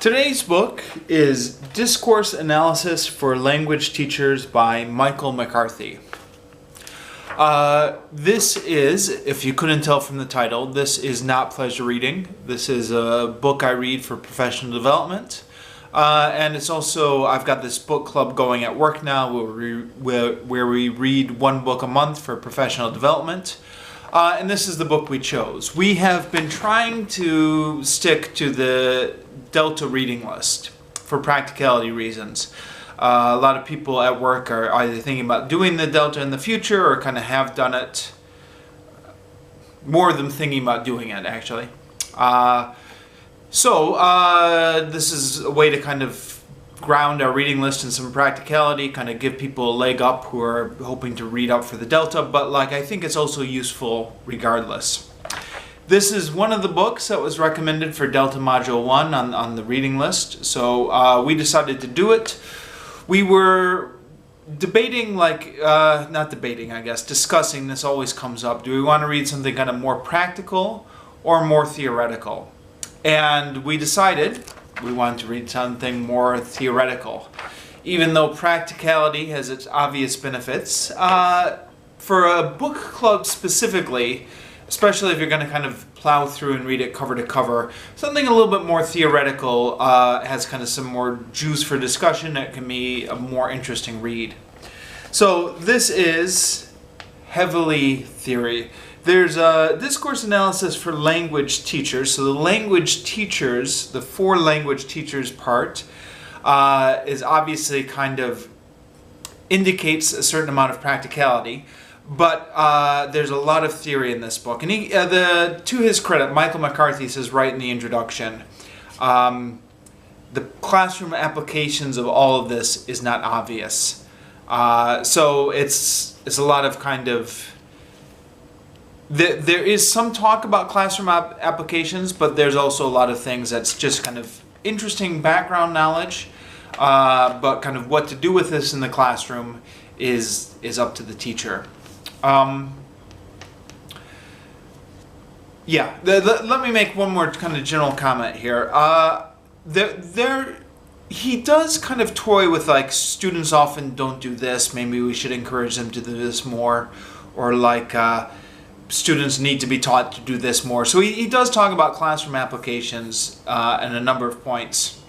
Today's book is Discourse Analysis for Language Teachers by Michael McCarthy. This is, if you couldn't tell from the title, this is not pleasure reading. This is a book I read for professional development. And it's also, I've got this book club going at work now where we read one book a month for professional development. And this is the book we chose. We have been trying to stick to the Delta reading list for practicality reasons. A lot of people at work are either thinking about doing the Delta in the future or kind of have done it. More of them thinking about doing it, actually. This is a way to kind of ground our reading list in some practicality, kind of give people a leg up who are hoping to read up for the Delta, but I think it's also useful regardless. This is one of the books that was recommended for Delta Module 1 on the reading list, so we decided to do it. We were debating, discussing, this always comes up. Do we want to read something kind of more practical or more theoretical? And we decided we wanted to read something more theoretical. Even though practicality has its obvious benefits, for a book club specifically, especially if you're going to kind of plow through and read it cover to cover, something a little bit more theoretical has kind of some more juice for discussion. It can be a more interesting read. So this is heavily theory. There's a discourse analysis for language teachers. So the language teachers, the for language teachers part, is obviously kind of indicates a certain amount of practicality. But there's a lot of theory in this book. And to his credit, Michael McCarthy says right in the introduction, the classroom applications of all of this is not obvious. So it's a lot of kind of... There is some talk about classroom applications, but there's also a lot of things that's just kind of interesting background knowledge. But kind of what to do with this in the classroom is up to the teacher. Let me make one more kind of general comment here. He does kind of toy with students often don't do this, maybe we should encourage them to do this more, or students need to be taught to do this more. So he does talk about classroom applications and a number of points.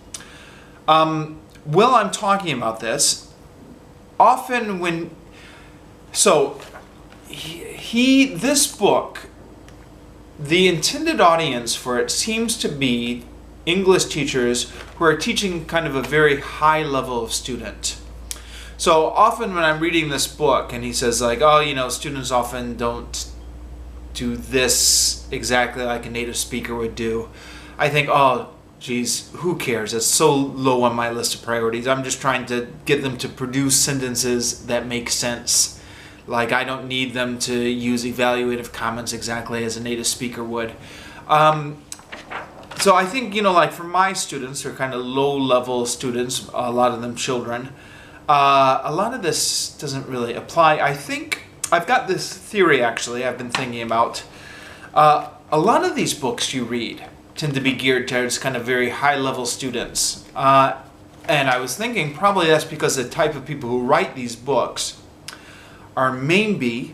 While I'm talking about this, often this book, the intended audience for it seems to be English teachers who are teaching kind of a very high level of student. So often when I'm reading this book and he says students often don't do this exactly like a native speaker would do, I think, oh geez, who cares? It's so low on my list of priorities. I'm just trying to get them to produce sentences that make sense. I don't need them to use evaluative comments exactly as a native speaker would. So I think, for my students, who are kind of low-level students, a lot of them children, a lot of this doesn't really apply. I think I've got this theory, actually, I've been thinking about. A lot of these books you read tend to be geared towards kind of very high-level students. And I was thinking probably that's because the type of people who write these books are maybe,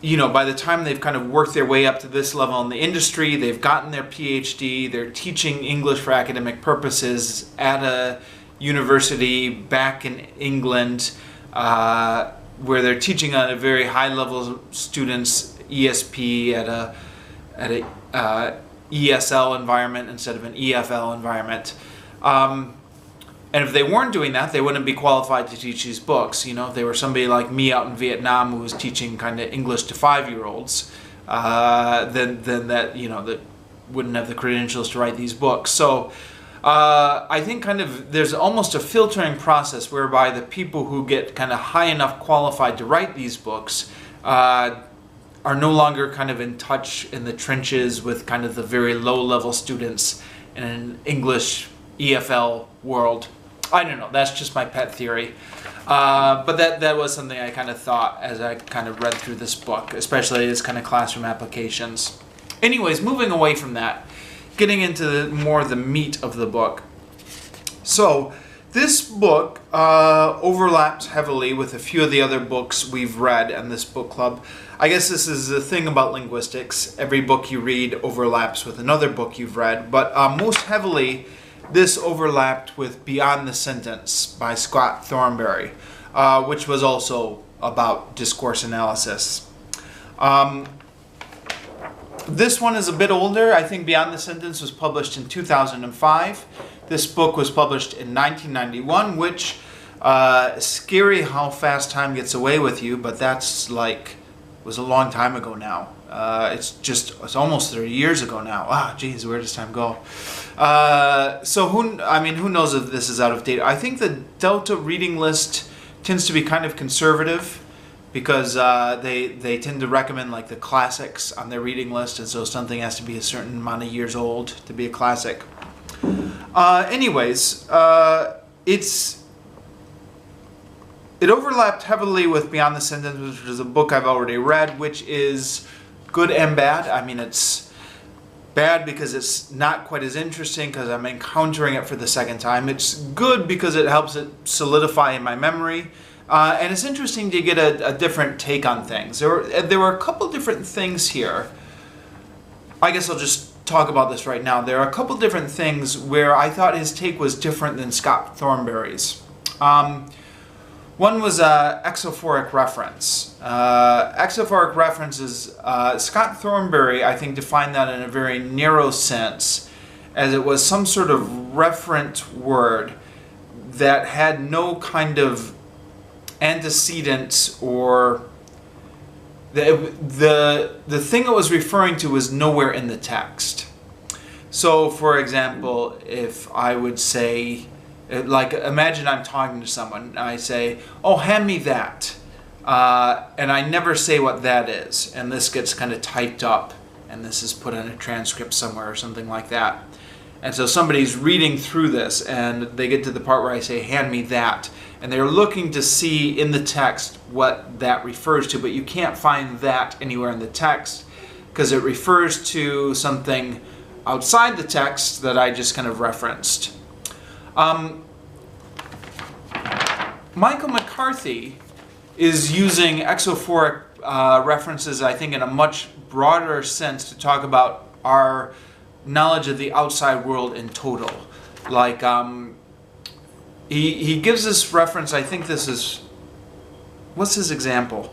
by the time they've kind of worked their way up to this level in the industry, they've gotten their PhD, they're teaching English for academic purposes at a university back in England, where they're teaching on a very high level of students, ESP at a ESL environment instead of an EFL environment. And if they weren't doing that, they wouldn't be qualified to teach these books. If they were somebody like me out in Vietnam who was teaching kind of English to 5-year-olds, then that that wouldn't have the credentials to write these books. So I think kind of there's almost a filtering process whereby the people who get kind of high enough qualified to write these books are no longer kind of in touch in the trenches with kind of the very low-level students in an English EFL world. I don't know, that's just my pet theory. But that was something I kind of thought as I kind of read through this book, especially as kind of classroom applications. Anyways, moving away from that, getting into more of the meat of the book. So this book overlaps heavily with a few of the other books we've read in this book club. I guess this is the thing about linguistics. Every book you read overlaps with another book you've read, but most heavily this overlapped with Beyond the Sentence by Scott Thornberry, which was also about discourse analysis. This one is a bit older. I think Beyond the Sentence was published in 2005. This book was published in 1991, which scary how fast time gets away with you, but that's was a long time ago now. It's almost 30 years ago now. Ah, geez, where does time go? So who knows if this is out of date? I think the Delta reading list tends to be kind of conservative because they tend to recommend like the classics on their reading list, and so something has to be a certain amount of years old to be a classic. Anyways, it overlapped heavily with Beyond the Sentence, which is a book I've already read, which is good and bad. I mean, it's bad because it's not quite as interesting because I'm encountering it for the second time. It's good because it helps it solidify in my memory. And it's interesting to get a different take on things. There were a couple different things here. I guess I'll just talk about this right now. There are a couple different things where I thought his take was different than Scott Thornberry's. One was exophoric reference. Exophoric reference is, Scott Thornberry, I think, defined that in a very narrow sense, as it was some sort of referent word that had no kind of antecedent, or the thing it was referring to was nowhere in the text. So, for example, if I would say, like, imagine I'm talking to someone, and I say, oh, hand me that. And I never say what that is. And this gets kind of typed up, and this is put in a transcript somewhere or something like that. And so somebody's reading through this, and they get to the part where I say, hand me that. And they're looking to see in the text what that refers to, but you can't find that anywhere in the text because it refers to something outside the text that I just kind of referenced. Michael McCarthy is using exophoric references, I think, in a much broader sense to talk about our knowledge of the outside world in total. Like, he gives this reference, I think this is, what's his example?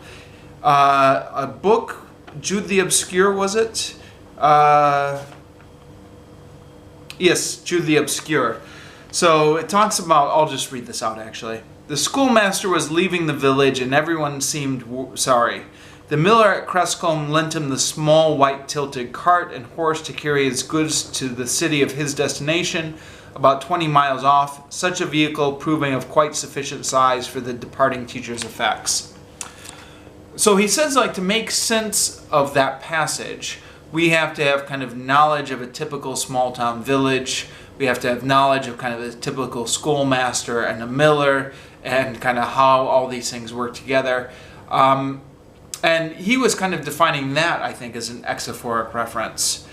A book, Jude the Obscure, was it? Yes, Jude the Obscure. So it talks about, I'll just read this out actually. The schoolmaster was leaving the village and everyone seemed sorry. The miller at Crescombe lent him the small white tilted cart and horse to carry his goods to the city of his destination, about 20 miles off, such a vehicle proving of quite sufficient size for the departing teacher's effects. So he says, like, to make sense of that passage, we have to have kind of knowledge of a typical small town village. We have to have knowledge of kind of a typical schoolmaster and a miller and kind of how all these things work together. And he was kind of defining that, I think, as an exophoric reference,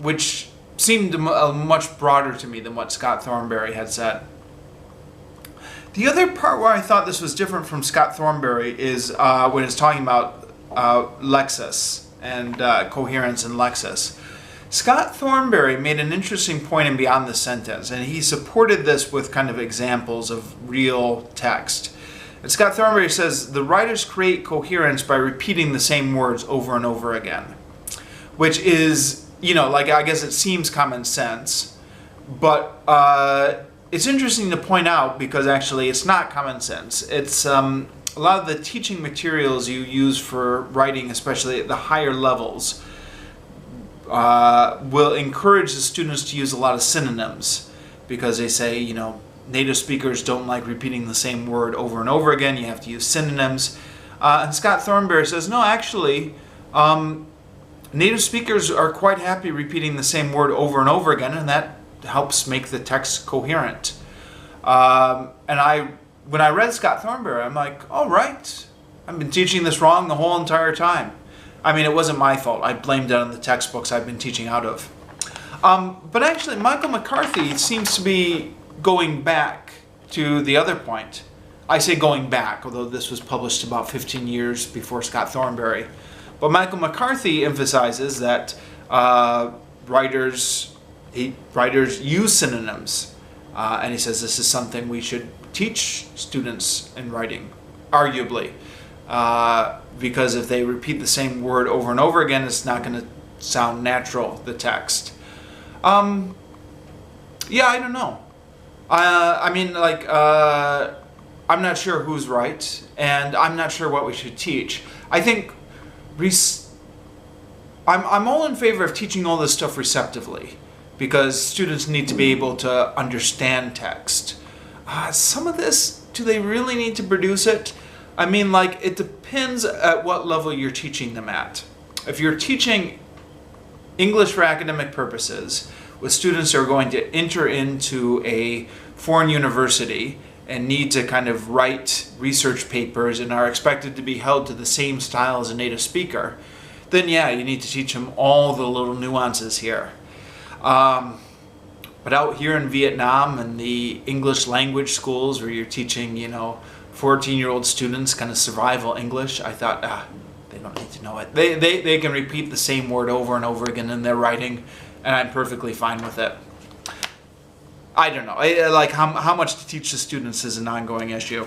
which seemed much broader to me than what Scott Thornberry had said. The other part where I thought this was different from Scott Thornberry is when it's talking about lexis and coherence in lexis. Scott Thornberry made an interesting point in Beyond the Sentence, and he supported this with kind of examples of real text. And Scott Thornberry says, the writers create coherence by repeating the same words over and over again, which is, you know, like, I guess it seems common sense, but it's interesting to point out because actually it's not common sense. It's a lot of the teaching materials you use for writing, especially at the higher levels, will encourage the students to use a lot of synonyms because they say, you know, native speakers don't like repeating the same word over and over again. You have to use synonyms. And Scott Thornberry says, no, actually, native speakers are quite happy repeating the same word over and over again, and that helps make the text coherent. And when I read Scott Thornberry, I'm like, all right, I've been teaching this wrong the whole entire time. I mean, it wasn't my fault. I blamed it on the textbooks I've been teaching out of. But actually, Michael McCarthy seems to be going back to the other point. I say going back, although this was published about 15 years before Scott Thornberry. But Michael McCarthy emphasizes that writers use synonyms. And he says this is something we should teach students in writing, arguably. Because if they repeat the same word over and over again, it's not going to sound natural, the text. Yeah, I don't know. I mean, like, I'm not sure who's right, and I'm not sure what we should teach. I think I'm all in favor of teaching all this stuff receptively, because students need to be able to understand text. Some of this, do they really need to produce it? I mean, like, it depends at what level you're teaching them at. If you're teaching English for academic purposes, with students who are going to enter into a foreign university and need to kind of write research papers and are expected to be held to the same style as a native speaker, then yeah, you need to teach them all the little nuances here. But out here in Vietnam and the English language schools where you're teaching, 14-year-old students kind of survival English, I thought, they don't need to know it. They can repeat the same word over and over again in their writing, and I'm perfectly fine with it. I don't know. Like how much to teach the students is an ongoing issue.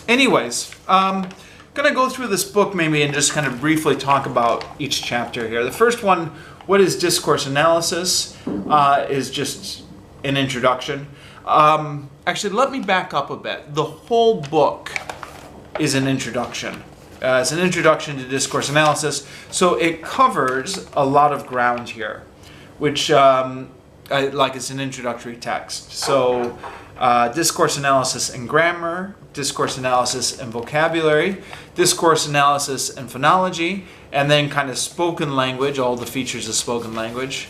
Anyways, going to go through this book maybe and just kind of briefly talk about each chapter here. The first one, what is discourse analysis, is just an introduction. Actually, let me back up a bit. The whole book is an introduction. It's an introduction to discourse analysis, so it covers a lot of ground here, which, like it's an introductory text. So, discourse analysis and grammar, discourse analysis and vocabulary, discourse analysis and phonology, and then kind of spoken language, all the features of spoken language.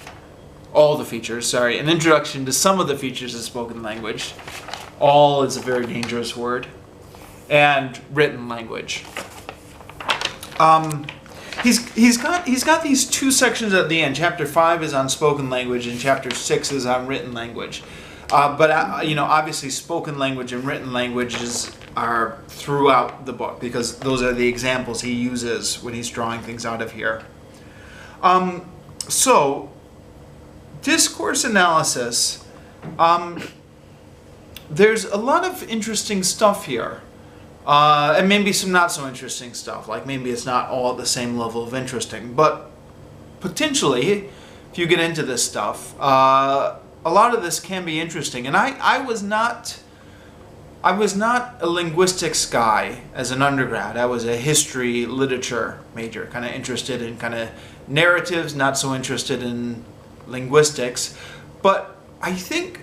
All the features, sorry. An introduction to some of the features of spoken language. All is a very dangerous word. And written language. He's got these two sections at the end. Chapter 5 is on spoken language and chapter 6 is on written language. But obviously spoken language and written languages are throughout the book because those are the examples he uses when he's drawing things out of here. So, discourse analysis, there's a lot of interesting stuff here. And maybe some not so interesting stuff, like maybe it's not all at the same level of interesting, but potentially, if you get into this stuff, a lot of this can be interesting. And I was not a linguistics guy as an undergrad. I was a history, literature major, kind of interested in kind of narratives, not so interested in linguistics. But I think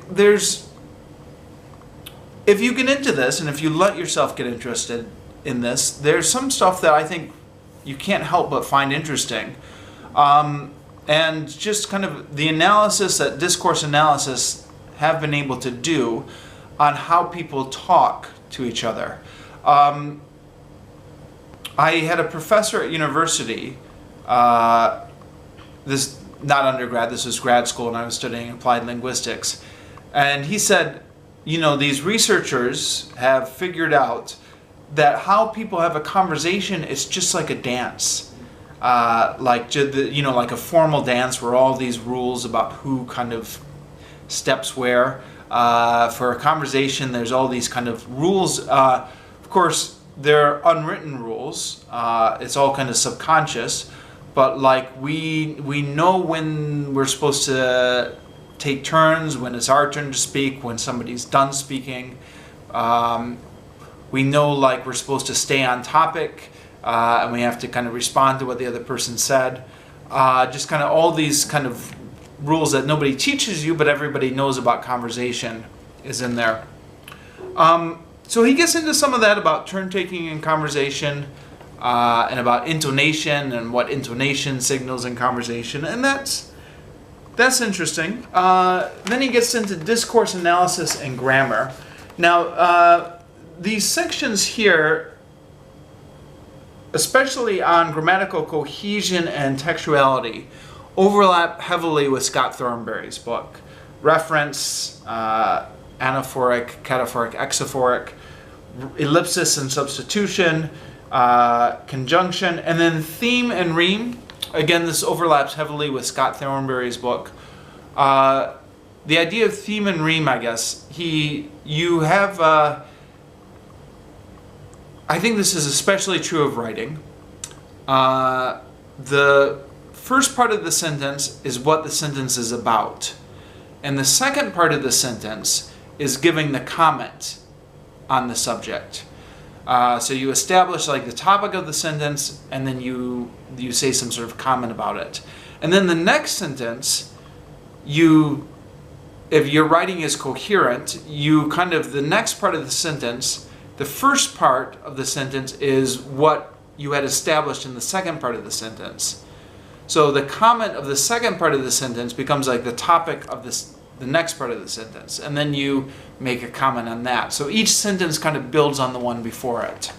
if you get into this, and if you let yourself get interested in this, there's some stuff that I think you can't help but find interesting. And just kind of the analysis that discourse analysis have been able to do on how people talk to each other. I had a professor at university, this not undergrad, this was grad school, and I was studying applied linguistics, and he said, these researchers have figured out that how people have a conversation is just like a dance. Like a formal dance where all these rules about who kind of steps where. For a conversation, there's all these kind of rules. Of course, they're unwritten rules. It's all kind of subconscious. But like we know when we're supposed to take turns, when it's our turn to speak, when somebody's done speaking. We know like we're supposed to stay on topic, and we have to kind of respond to what the other person said. Just kind of all these kind of rules that nobody teaches you, but everybody knows about conversation is in there. So he gets into some of that about turn taking in conversation, and about intonation and what intonation signals in conversation, and that's interesting. Then he gets into discourse analysis and grammar. Now, these sections here, especially on grammatical cohesion and textuality, overlap heavily with Scott Thornberry's book. Reference, anaphoric, cataphoric, exaphoric, ellipsis and substitution, conjunction, and then theme and rime. Again, this overlaps heavily with Scott Thornberry's book. The idea of theme and rime, I guess, you have, I think this is especially true of writing. The first part of the sentence is what the sentence is about. And the second part of the sentence is giving the comment on the subject. So you establish like the topic of the sentence, and then you say some sort of comment about it. And then the next sentence, if your writing is coherent, the next part of the sentence, the first part of the sentence is what you had established in the second part of the sentence. So the comment of the second part of the sentence becomes like the topic of the next part of the sentence, and then you make a comment on that. So each sentence kind of builds on the one before it.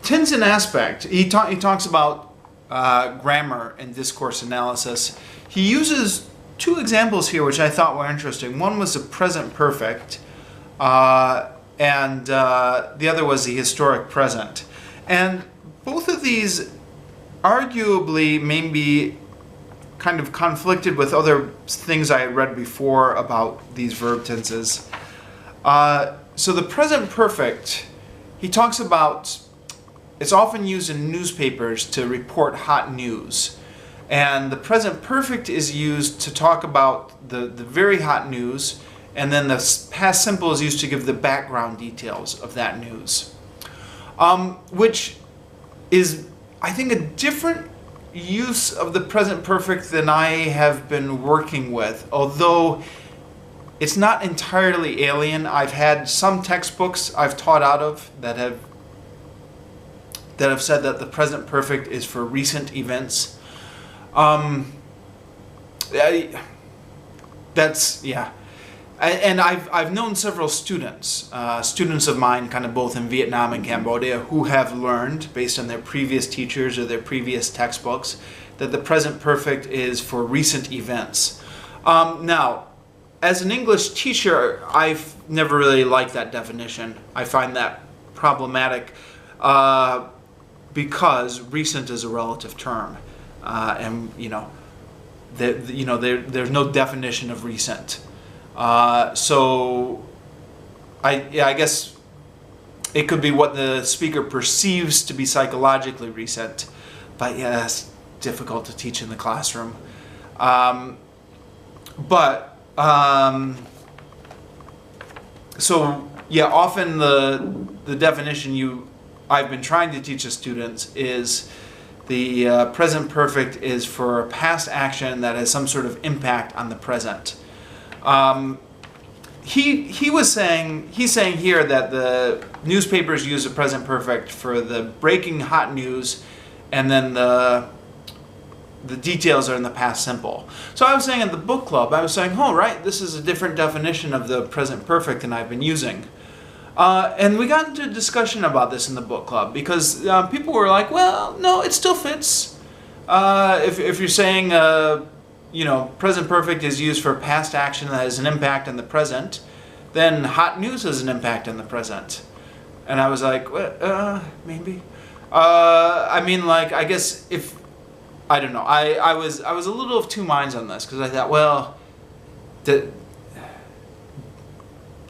Tense and aspect. He talks about grammar and discourse analysis. He uses two examples here which I thought were interesting. One was the present perfect, and the other was the historic present. And both of these arguably may be kind of conflicted with other things I had read before about these verb tenses. So the present perfect, he talks about, it's often used in newspapers to report hot news. And the present perfect is used to talk about the very hot news, and then the past simple is used to give the background details of that news. Which is, I think, a different use of the present perfect than I have been working with, although it's not entirely alien. I've had some textbooks I've taught out of that have said that the present perfect is for recent events. And I've known several students of mine, kind of both in Vietnam and Cambodia, who have learned, based on their previous teachers or their previous textbooks, that the present perfect is for recent events. Now, as an English teacher, I've never really liked that definition. I find that problematic because recent is a relative term, and there's no definition of recent. So I guess it could be what the speaker perceives to be psychologically recent, but yeah, it's difficult to teach in the classroom. So yeah, often the definition I've been trying to teach the students is the present perfect is for a past action that has some sort of impact on the present. He's saying here that the newspapers use the present perfect for the breaking hot news, and then the details are in the past simple. So I was saying at the book club, I was saying, oh right, this is a different definition of the present perfect than I've been using. And we got into a discussion about this in the book club, because people were like, well, no, it still fits. If you're saying present perfect is used for past action that has an impact on the present, then hot news has an impact on the present. And I was like, maybe. I guess I don't know. I was a little of two minds on this, because I thought, well,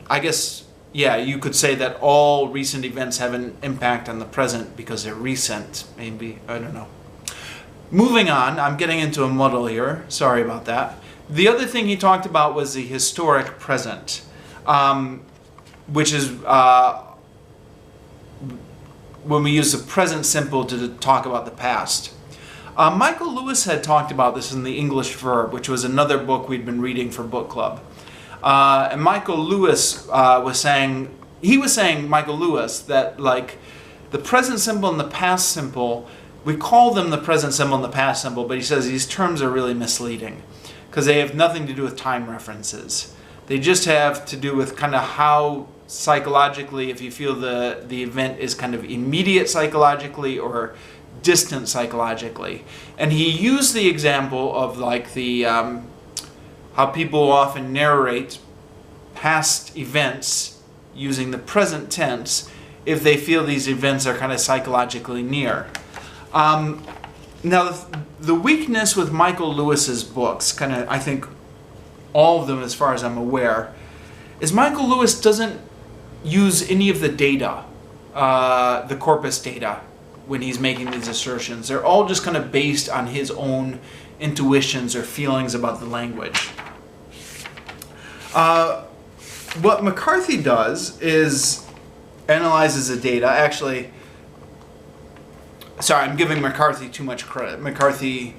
I guess, yeah, you could say that all recent events have an impact on the present because they're recent, maybe. I don't know. Moving on, I'm getting into a muddle here. Sorry about that. The other thing he talked about was the historic present, which is when we use the present simple to talk about the past. Michael Lewis had talked about this in The English Verb, which was another book we'd been reading for book club. And Michael Lewis was saying, Michael Lewis, that like the present simple and the past simple, we call them the present simple and the past simple, but he says these terms are really misleading because they have nothing to do with time references. They just have to do with kind of how psychologically, if you feel the event is kind of immediate psychologically or distant psychologically. And he used the example of like the how people often narrate past events using the present tense if they feel these events are kind of psychologically near. Now, the weakness with Michael Lewis's books, kind of, I think all of them as far as I'm aware, is Michael Lewis doesn't use any of the data, the corpus data, when he's making these assertions. They're all just kind of based on his own intuitions or feelings about the language. What McCarthy does is analyzes the data. Actually, sorry, I'm giving McCarthy too much credit. McCarthy,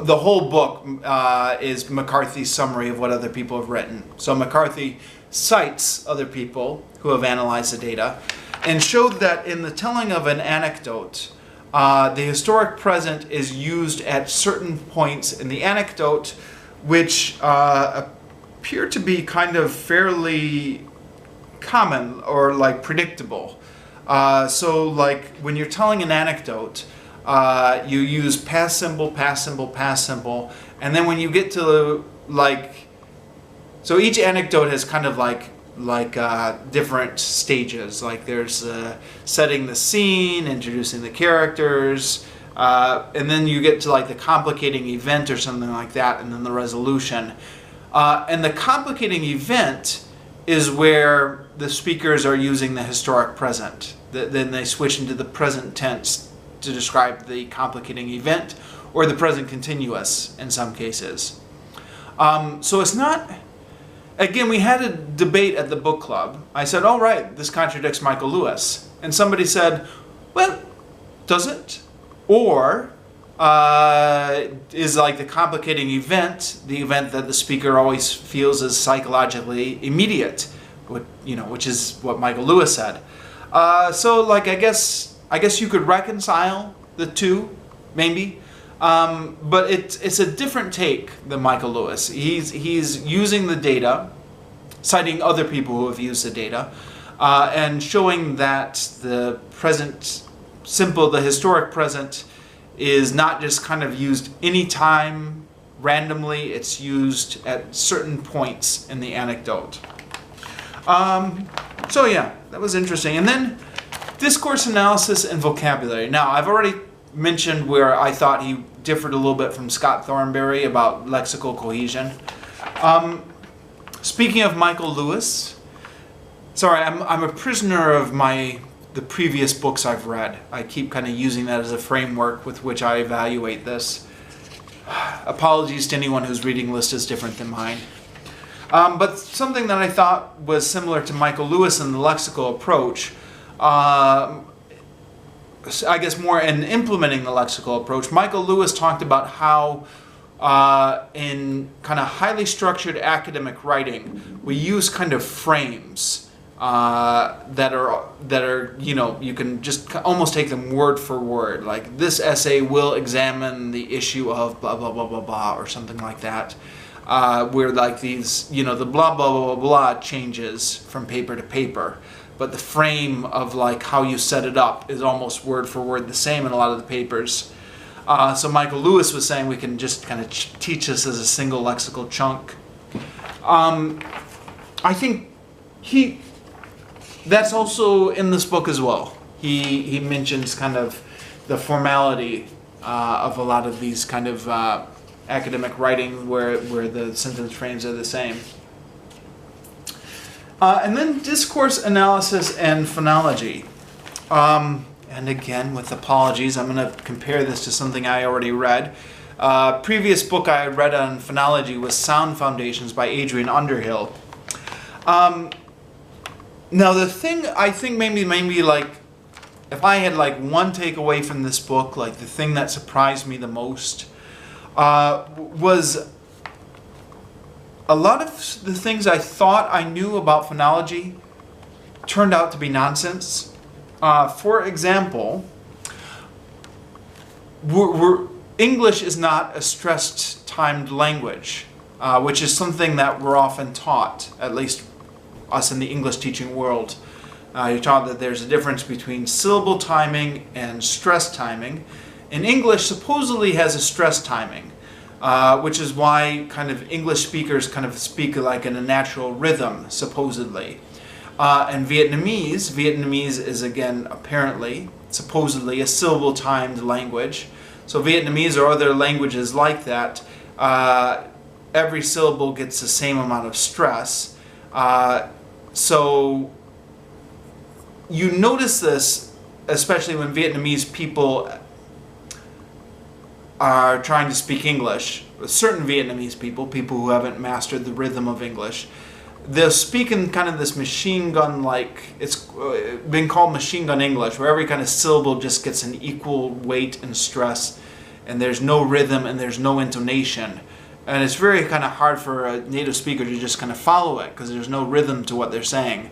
the whole book is McCarthy's summary of what other people have written. So McCarthy cites other people who have analyzed the data and showed that in the telling of an anecdote, the historic present is used at certain points in the anecdote which appear to be kind of fairly common or like predictable. So like when you're telling an anecdote, you use past simple, past simple, past simple, and then when you get to like, so each anecdote has kind of like different stages. Like there's setting the scene, introducing the characters, and then you get to like the complicating event or something like that, and then the resolution. And the complicating event is where the speakers are using the historic present. Then they switch into the present tense to describe the complicating event, or the present continuous in some cases. So it's not, again, we had a debate at the book club. I said, all right, this contradicts Michael Lewis. And somebody said, well, does it? Or is like the complicating event, the event that the speaker always feels is psychologically immediate, which is what Michael Lewis said. So like I guess you could reconcile the two, maybe, but it's a different take than Michael Lewis. He's using the data, citing other people who have used the data, and showing that the present simple, the historic present, is not just kind of used anytime randomly. It's used at certain points in the anecdote. So yeah, that was interesting. And then discourse analysis and vocabulary. Now, I've already mentioned where I thought he differed a little bit from Scott Thornberry about lexical cohesion. Speaking of Michael Lewis, sorry, I'm a prisoner of the previous books I've read. I keep kind of using that as a framework with which I evaluate this. Apologies to anyone whose reading list is different than mine. But something that I thought was similar to Michael Lewis in the lexical approach, I guess more in implementing the lexical approach, Michael Lewis talked about how in kind of highly structured academic writing, we use kind of frames that are you can just almost take them word for word. Like this essay will examine the issue of blah blah blah blah blah or something like that. Where like these the blah blah blah blah blah changes from paper to paper, but the frame of like how you set it up is almost word for word the same in a lot of the papers. So Michael Lewis was saying we can just kind of teach this as a single lexical chunk. I think that's also in this book as well. He mentions kind of the formality of a lot of these kind of academic writing where the sentence frames are the same. And then discourse analysis and phonology. And again, with apologies, I'm going to compare this to something I already read. Previous book I read on phonology was Sound Foundations by Adrian Underhill. Now the thing I think maybe like, if I had like one takeaway from this book, like the thing that surprised me the most, was a lot of the things I thought I knew about phonology turned out to be nonsense. For example, English is not a stressed timed language, which is something that we're often taught, at least us in the English teaching world. You're taught that there's a difference between syllable timing and stress timing. And English supposedly has a stress timing, which is why kind of English speakers kind of speak like in a natural rhythm, supposedly. And Vietnamese is again apparently, supposedly, a syllable timed language. So Vietnamese or other languages like that, every syllable gets the same amount of stress. So you notice this, especially when Vietnamese people are trying to speak English. Certain Vietnamese people who haven't mastered the rhythm of English, they'll speak in kind of this machine gun like, it's been called machine gun English, where every kind of syllable just gets an equal weight and stress, and there's no rhythm and there's no intonation. And it's very kind of hard for a native speaker to just kind of follow it because there's no rhythm to what they're saying.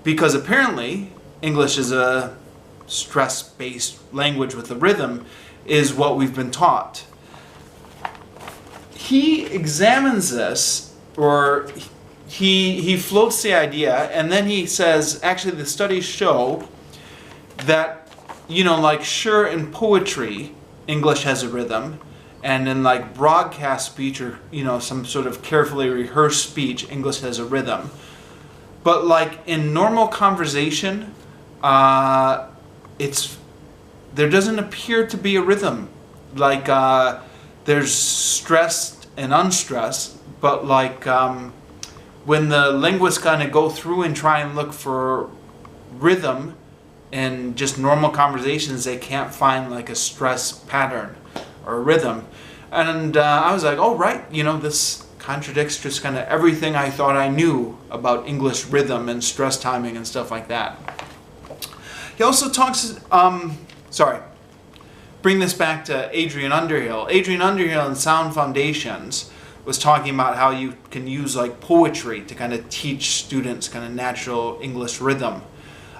Because apparently English is a stress-based language with a rhythm, is what we've been taught. He examines this, or he floats the idea, and then he says, actually the studies show that, you know, like sure in poetry, English has a rhythm, and in like broadcast speech or, you know, some sort of carefully rehearsed speech, English has a rhythm. But like in normal conversation, there doesn't appear to be a rhythm. Like there's stressed and unstressed, but like when the linguists kind of go through and try and look for rhythm in just normal conversations, they can't find like a stress pattern or a rhythm. And I was like, oh right, you know, this contradicts just kind of everything I thought I knew about English rhythm and stress timing and stuff like that. He also talks, bring this back to Adrian Underhill. Adrian Underhill in Sound Foundations was talking about how you can use like poetry to kind of teach students kind of natural English rhythm.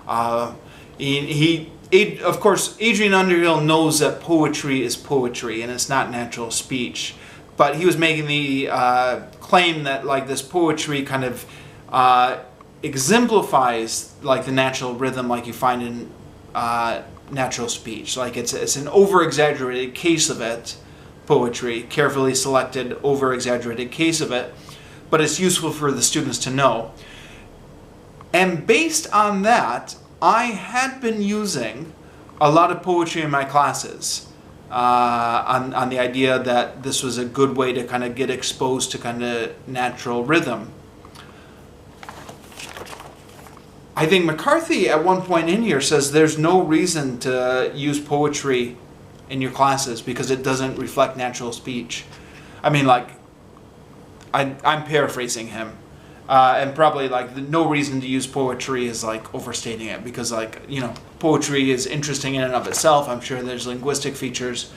Of course, Adrian Underhill knows that poetry is poetry and it's not natural speech. But he was making the claim that like this poetry kind of exemplifies like the natural rhythm like you find in natural speech. Like it's an over-exaggerated case of it, poetry, carefully selected over-exaggerated case of it, but it's useful for the students to know. And based on that, I had been using a lot of poetry in my classes. On the idea that this was a good way to kind of get exposed to kind of natural rhythm. I think McCarthy at one point in here says there's no reason to use poetry in your classes because it doesn't reflect natural speech. I mean, like, I'm paraphrasing him. And probably like no reason to use poetry is like overstating it, because like, you know, poetry is interesting in and of itself. I'm sure there's linguistic features.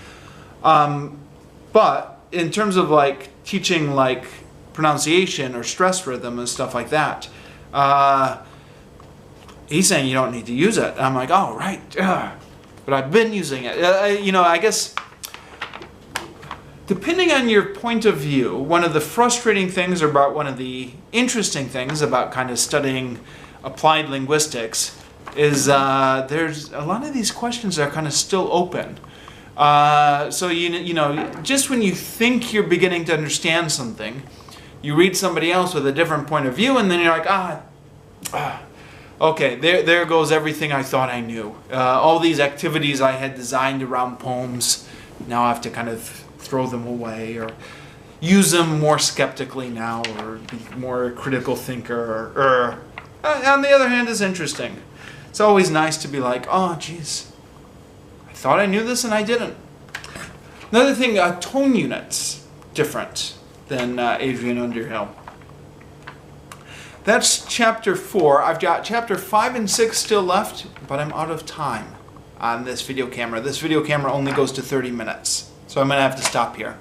But in terms of like teaching like pronunciation or stress rhythm and stuff like that, he's saying you don't need to use it. And I'm like, oh, right. But I've been using it. You know, I guess depending on your point of view, one of the frustrating things or about one of the interesting things about kind of studying applied linguistics is there's a lot of these questions that are kind of still open. So, you know, just when you think you're beginning to understand something, you read somebody else with a different point of view, and then you're like, okay, there goes everything I thought I knew. All these activities I had designed around poems, now I have to kind of throw them away or use them more skeptically now, or be more critical thinker. On the other hand, it's interesting. It's always nice to be like, oh, geez, I thought I knew this and I didn't. Another thing, tone units, different than Adrian Underhill. That's chapter 4. I've got chapter 5 and 6 still left, but I'm out of time on this video camera. This video camera only goes to 30 minutes, so I'm going to have to stop here.